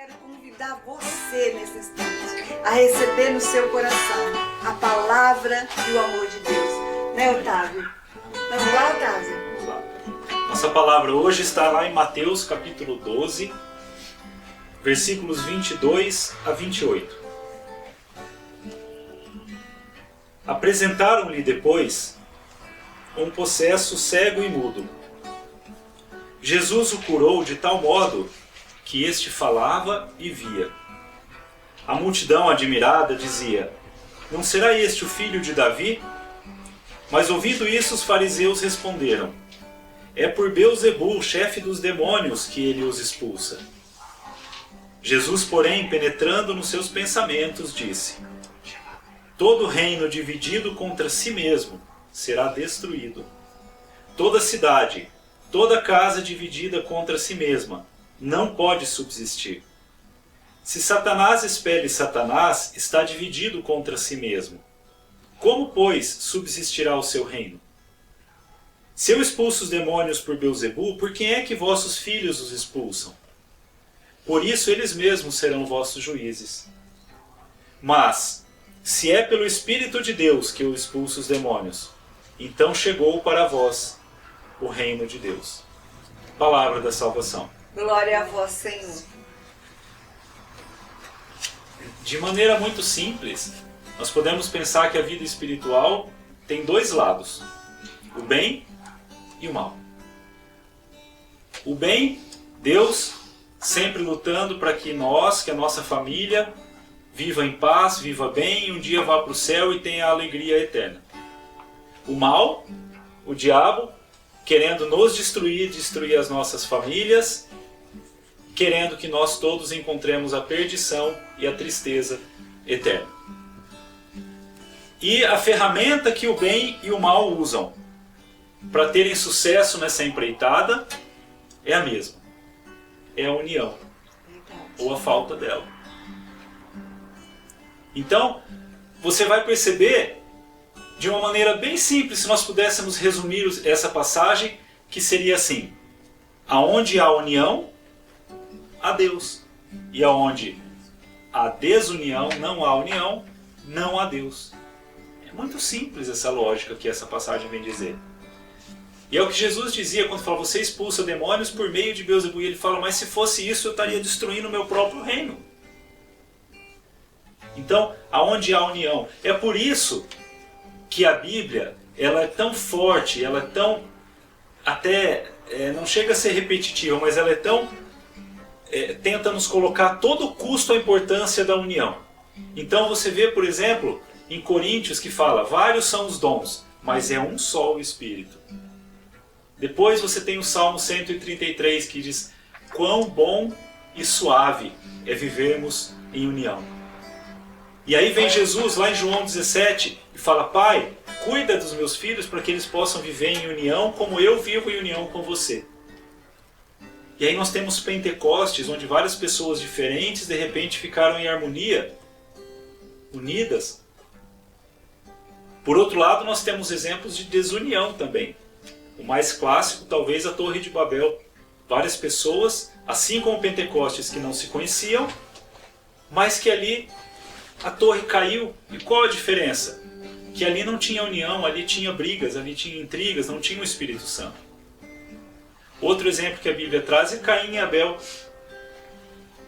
quero convidar você nesse instante a receber no seu coração a palavra e o amor de Deus. Né, Otávio? Vamos lá, Otávio? Vamos lá. Nossa palavra hoje está lá em Mateus capítulo 12, versículos 22 a 28. Apresentaram-lhe depois um possesso cego e mudo. Jesus o curou de tal modo que este falava e via. A multidão admirada dizia: não será este o filho de Davi? Mas ouvindo isso, os fariseus responderam: é por Beelzebul, chefe dos demônios, que ele os expulsa. Jesus, porém, penetrando nos seus pensamentos, disse: todo reino dividido contra si mesmo será destruído. Toda cidade, toda casa dividida contra si mesma não pode subsistir. Se Satanás expele Satanás, está dividido contra si mesmo. Como, pois, subsistirá o seu reino? Se eu expulso os demônios por Beelzebul, por quem é que vossos filhos os expulsam? Por isso eles mesmos serão vossos juízes. Mas, se é pelo Espírito de Deus que eu expulso os demônios, então chegou para vós o reino de Deus. Palavra da salvação. Glória a vós, Senhor. De maneira muito simples, nós podemos pensar que a vida espiritual tem dois lados: o bem e o mal. O bem, Deus sempre lutando para que nós, que a nossa família, viva em paz, viva bem, e um dia vá para o céu e tenha a alegria eterna. O mal, o diabo, querendo nos destruir as nossas famílias, querendo que nós todos encontremos a perdição e a tristeza eterna. E a ferramenta que o bem e o mal usam para terem sucesso nessa empreitada é a mesma. É a união, ou a falta dela. Então, você vai perceber de uma maneira bem simples, se nós pudéssemos resumir essa passagem, que seria assim: aonde há união, há Deus. E aonde há desunião, não há união, não há Deus. É muito simples essa lógica que essa passagem vem dizer. E é o que Jesus dizia quando fala: você expulsa demônios por meio de Beelzebul. E ele fala: mas se fosse isso, eu estaria destruindo o meu próprio reino. Então, aonde há união? É por isso que a Bíblia, ela é tão forte, ela é tão, não chega a ser repetitiva, mas ela é tão, tenta nos colocar a todo custo a importância da união. Então você vê, por exemplo, em Coríntios que fala: vários são os dons, mas é um só o Espírito. Depois você tem o Salmo 133 que diz: quão bom e suave é vivermos em união. E aí vem Jesus lá em João 17 e fala: pai, cuida dos meus filhos para que eles possam viver em união como eu vivo em união com você. E aí nós temos Pentecostes, onde várias pessoas diferentes de repente ficaram em harmonia, unidas. Por outro lado, nós temos exemplos de desunião também. O mais clássico, talvez, a Torre de Babel. Várias pessoas, assim como Pentecostes, que não se conheciam, mas que ali a torre caiu. E qual a diferença? Que ali não tinha união, ali tinha brigas, ali tinha intrigas, não tinha o Espírito Santo. Outro exemplo que a Bíblia traz é Caim e Abel.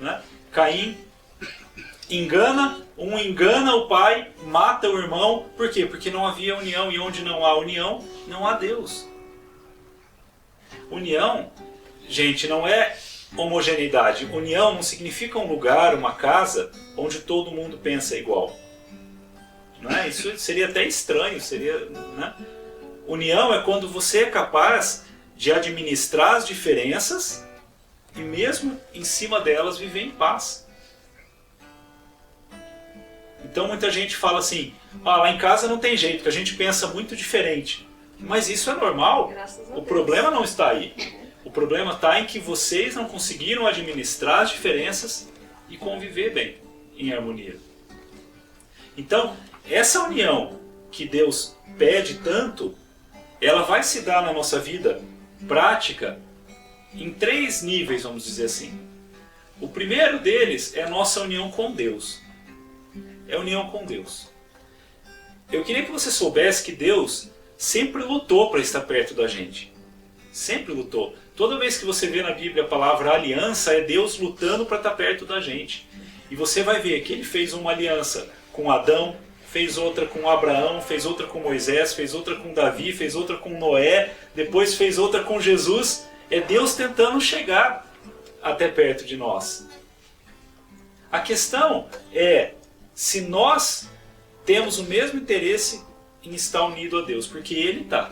Né? Caim engana o pai, mata o irmão. Por quê? Porque não havia união, e onde não há união, não há Deus. União, gente, não é homogeneidade. União não significa um lugar, uma casa, onde todo mundo pensa igual. Não é? Isso seria até estranho. Né? União é quando você é capaz de administrar as diferenças e mesmo em cima delas viver em paz. Então muita gente fala assim: lá em casa não tem jeito, que a gente pensa muito diferente. Mas isso é normal. O problema não está aí. O problema está em que vocês não conseguiram administrar as diferenças e conviver bem, em harmonia. Então, essa união que Deus pede tanto, ela vai se dar na nossa vida prática em 3 níveis, vamos dizer assim. O primeiro deles é a nossa união com Deus. É a união com Deus. Eu queria que você soubesse que Deus sempre lutou para estar perto da gente. Sempre lutou. Toda vez que você vê na Bíblia a palavra aliança, é Deus lutando para estar perto da gente. E você vai ver que Ele fez uma aliança com Adão, fez outra com Abraão, fez outra com Moisés, fez outra com Davi, fez outra com Noé, depois fez outra com Jesus. É Deus tentando chegar até perto de nós. A questão é se nós temos o mesmo interesse em estar unido a Deus, porque Ele está.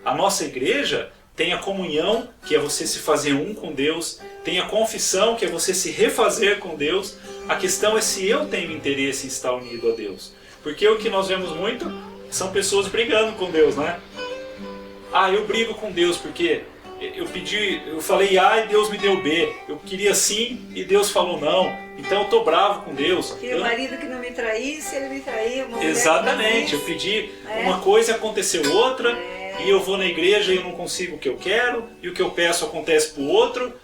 A nossa igreja tem a comunhão, que é você se fazer um com Deus, tem a confissão, que é você se refazer com Deus. A questão é se eu tenho interesse em estar unido a Deus. Porque o que nós vemos muito são pessoas brigando com Deus, né? Ah, eu brigo com Deus porque eu falei A e Deus me deu B. Eu queria sim e Deus falou não. Então eu estou bravo com Deus. Queria o marido que não me traísse, ele me traiu. Exatamente, eu pedi uma coisa e aconteceu outra. E eu vou na igreja e eu não consigo o que eu quero. E o que eu peço acontece para o outro.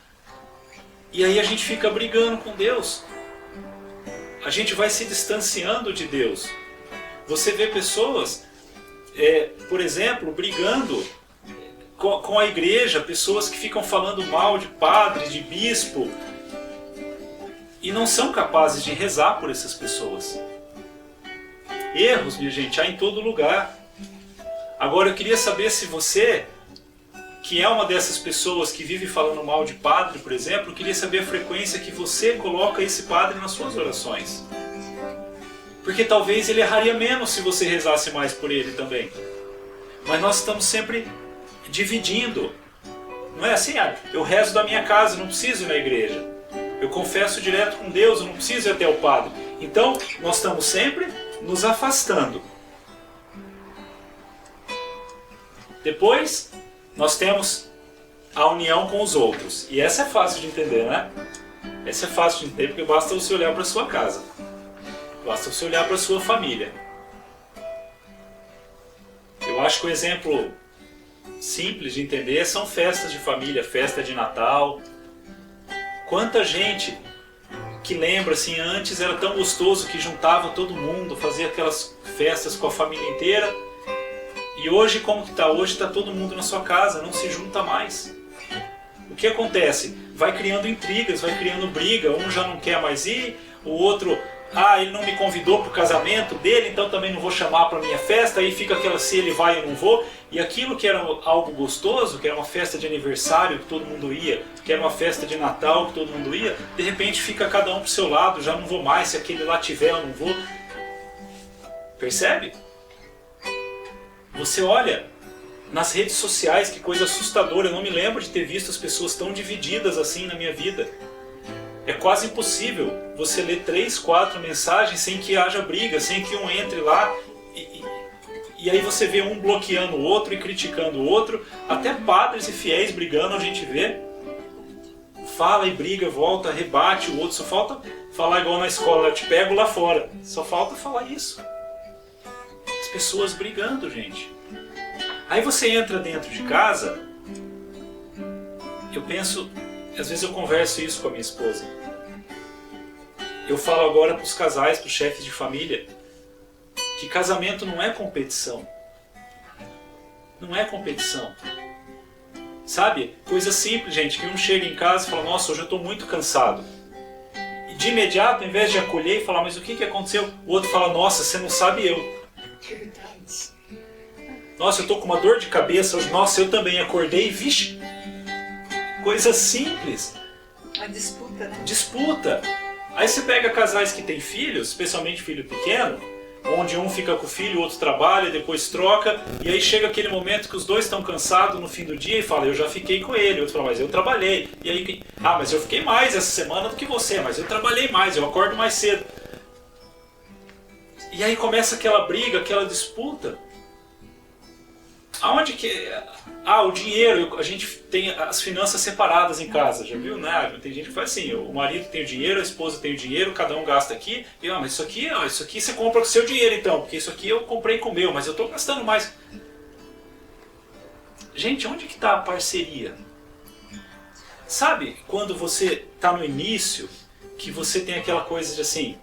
E aí a gente fica brigando com Deus. A gente vai se distanciando de Deus. Você vê pessoas, por exemplo, brigando com a igreja, pessoas que ficam falando mal de padre, de bispo, e não são capazes de rezar por essas pessoas. Erros, minha gente, há em todo lugar. Agora eu queria saber se você, que é uma dessas pessoas que vive falando mal de padre, por exemplo, eu queria saber a frequência que você coloca esse padre nas suas orações. Porque talvez ele erraria menos se você rezasse mais por ele também. Mas nós estamos sempre dividindo. Não é assim, eu rezo da minha casa, não preciso ir na igreja. Eu confesso direto com Deus, eu não preciso ir até o padre. Então, nós estamos sempre nos afastando. Depois, nós temos a união com os outros. E essa é fácil de entender, né? Essa é fácil de entender porque basta você olhar para a sua casa. Basta você olhar para a sua família. Eu acho que o exemplo simples de entender são festas de família, festa de Natal. Quanta gente que lembra assim, antes era tão gostoso que juntava todo mundo, fazia aquelas festas com a família inteira. E hoje, como que está? Hoje está todo mundo na sua casa, não se junta mais. O que acontece? Vai criando intrigas, vai criando briga, um já não quer mais ir, o outro, ele não me convidou para o casamento dele, então também não vou chamar para a minha festa, aí fica aquela se ele vai eu não vou. E aquilo que era algo gostoso, que era uma festa de aniversário que todo mundo ia, que era uma festa de Natal que todo mundo ia, de repente fica cada um para o seu lado, já não vou mais, se aquele lá tiver eu não vou. Percebe? Você olha nas redes sociais, que coisa assustadora, eu não me lembro de ter visto as pessoas tão divididas assim na minha vida. É quase impossível você ler 3, 4 mensagens sem que haja briga, sem que um entre lá e aí você vê um bloqueando o outro e criticando o outro, até padres e fiéis brigando a gente vê. Fala e briga, volta, rebate o outro, só falta falar igual na escola, eu te pego lá fora, só falta falar isso. As pessoas brigando, gente. Aí você entra dentro de casa, eu penso, às vezes eu converso isso com a minha esposa. Eu falo agora para os casais, para os chefes de família, que casamento não é competição. Não é competição. Sabe? Coisa simples, gente, que um chega em casa e fala, nossa, hoje eu estou muito cansado. E de imediato, ao invés de acolher e falar, mas o que aconteceu? O outro fala, nossa, você não sabe eu. Nossa, eu estou com uma dor de cabeça hoje. Nossa, eu também acordei, vixe. Coisa simples. A disputa, né? Disputa. Aí você pega casais que têm filhos, especialmente filho pequeno, onde um fica com o filho, o outro trabalha, depois troca, e aí chega aquele momento que os dois estão cansados no fim do dia e fala, eu já fiquei com ele. O outro fala, mas eu trabalhei. E aí, mas eu fiquei mais essa semana do que você, mas eu trabalhei mais, eu acordo mais cedo. E aí começa aquela briga, aquela disputa. Aonde que... o dinheiro, a gente tem as finanças separadas em casa, já viu, né? Tem gente que faz assim, o marido tem o dinheiro, a esposa tem o dinheiro, cada um gasta aqui, e mas isso aqui você compra com o seu dinheiro então, porque isso aqui eu comprei com o meu, mas eu estou gastando mais. Gente, onde que está a parceria? Sabe quando você está no início, que você tem aquela coisa de assim,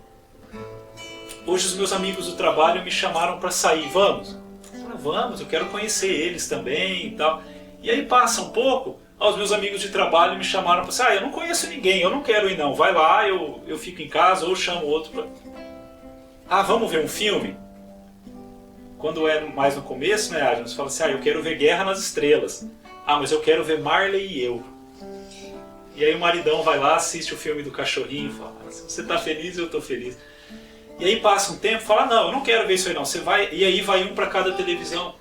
hoje os meus amigos do trabalho me chamaram para sair, vamos? Eu falo, vamos, eu quero conhecer eles também e tal. E aí passa um pouco, os meus amigos de trabalho me chamaram para sair, eu não conheço ninguém, eu não quero ir não, vai lá, eu fico em casa ou chamo outro para... vamos ver um filme? Quando é mais no começo, né, a gente fala assim, eu quero ver Guerra nas Estrelas. Mas eu quero ver Marley e eu. E aí o maridão vai lá, assiste o filme do cachorrinho e fala, se você tá feliz, eu tô feliz. E aí passa um tempo e fala, não, eu não quero ver isso aí não. Você vai... E aí vai um para cada televisão.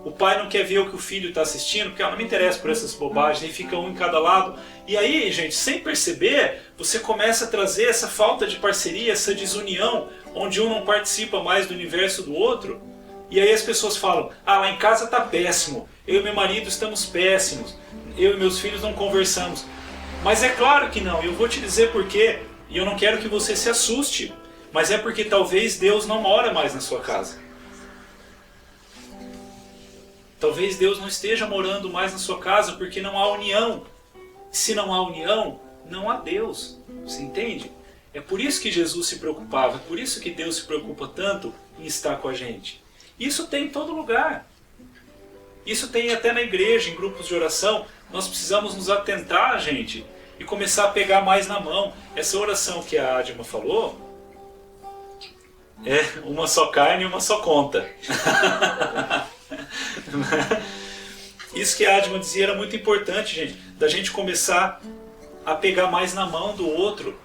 O pai não quer ver o que o filho está assistindo, porque não me interessa por essas bobagens, aí fica um em cada lado. E aí, gente, sem perceber, você começa a trazer essa falta de parceria, essa desunião, onde um não participa mais do universo do outro. E aí as pessoas falam, lá em casa tá péssimo, eu e meu marido estamos péssimos, eu e meus filhos não conversamos. Mas é claro que não, eu vou te dizer por quê, e eu não quero que você se assuste, mas é porque talvez Deus não mora mais na sua casa. Talvez Deus não esteja morando mais na sua casa porque não há união. Se não há união, não há Deus. Você entende? É por isso que Jesus se preocupava, é por isso que Deus se preocupa tanto em estar com a gente. Isso tem em todo lugar. Isso tem até na igreja, em grupos de oração. Nós precisamos nos atentar, gente, e começar a pegar mais na mão. Essa oração que a Adma falou é uma só carne e uma só conta. Isso que a Adma dizia era muito importante, gente, da gente começar a pegar mais na mão do outro.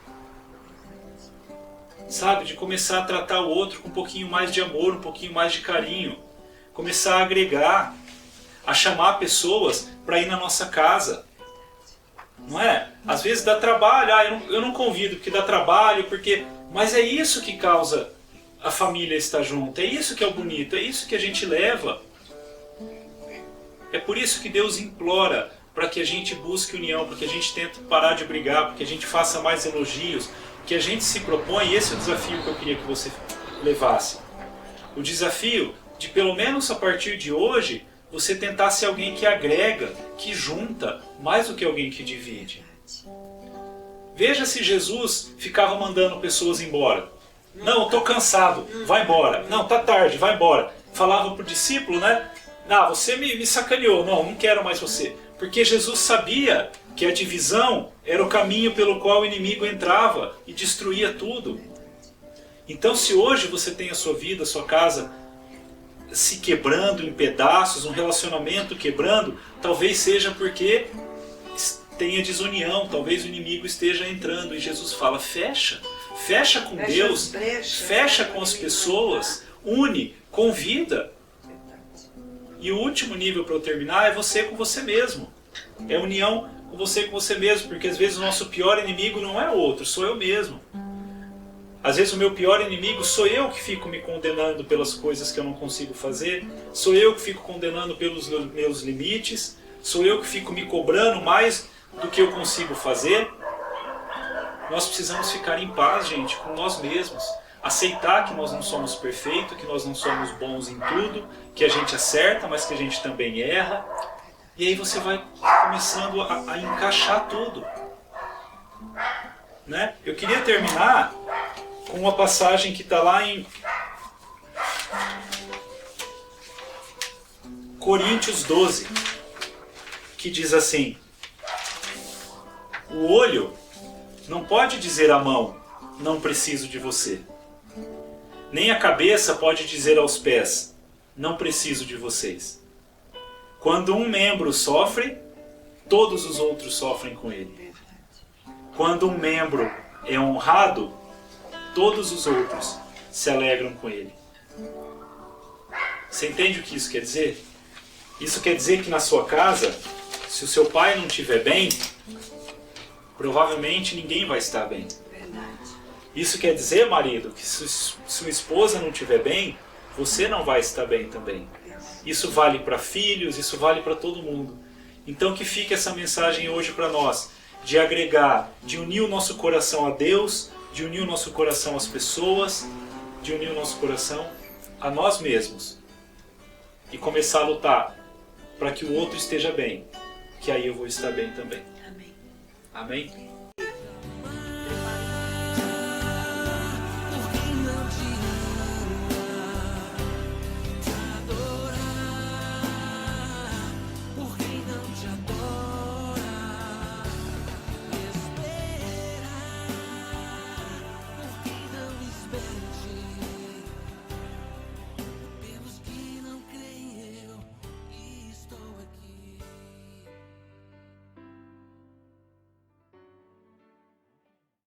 Sabe, de começar a tratar o outro com um pouquinho mais de amor, um pouquinho mais de carinho. Começar a agregar, a chamar pessoas para ir na nossa casa. Não é? Às vezes dá trabalho, eu não convido porque dá trabalho, porque... Mas é isso que causa a família estar junto, é isso que é o bonito, é isso que a gente leva. É por isso que Deus implora para que a gente busque união, para que a gente tente parar de brigar, para que a gente faça mais elogios, que a gente se propõe, e esse é o desafio que eu queria que você levasse. O desafio de, pelo menos a partir de hoje, você tentar ser alguém que agrega, que junta, mais do que alguém que divide. Veja se Jesus ficava mandando pessoas embora. Não, estou cansado, vai embora. Não, tá tarde, vai embora. Falava para o discípulo, né? Você me sacaneou, não quero mais você. Porque Jesus sabia que a divisão era o caminho pelo qual o inimigo entrava e destruía tudo. Então, se hoje você tem a sua vida, a sua casa se quebrando em pedaços, um relacionamento quebrando, talvez seja porque tenha desunião, talvez o inimigo esteja entrando. E Jesus fala, fecha com Deus, fecha com as pessoas, une, convida. E o último nível para eu terminar é você com você mesmo. É união com você mesmo, porque às vezes o nosso pior inimigo não é o outro, sou eu mesmo. Às vezes o meu pior inimigo sou eu que fico me condenando pelas coisas que eu não consigo fazer, sou eu que fico condenando pelos meus limites, sou eu que fico me cobrando mais do que eu consigo fazer. Nós precisamos ficar em paz, gente, com nós mesmos. Aceitar que nós não somos perfeitos, que nós não somos bons em tudo, que a gente acerta, mas que a gente também erra. E aí você vai começando a encaixar tudo. Né? Eu queria terminar com uma passagem que está lá em Coríntios 12, que diz assim: o olho não pode dizer à mão, não preciso de você. Nem a cabeça pode dizer aos pés, não preciso de vocês. Quando um membro sofre, todos os outros sofrem com ele. Quando um membro é honrado, todos os outros se alegram com ele. Você entende o que isso quer dizer? Isso quer dizer que na sua casa, se o seu pai não estiver bem, provavelmente ninguém vai estar bem. Isso quer dizer, marido, que se sua esposa não estiver bem, você não vai estar bem também. Isso vale para filhos, isso vale para todo mundo. Então que fique essa mensagem hoje para nós, de agregar, de unir o nosso coração a Deus, de unir o nosso coração às pessoas, de unir o nosso coração a nós mesmos. E começar a lutar para que o outro esteja bem, que aí eu vou estar bem também. Amém. Amém?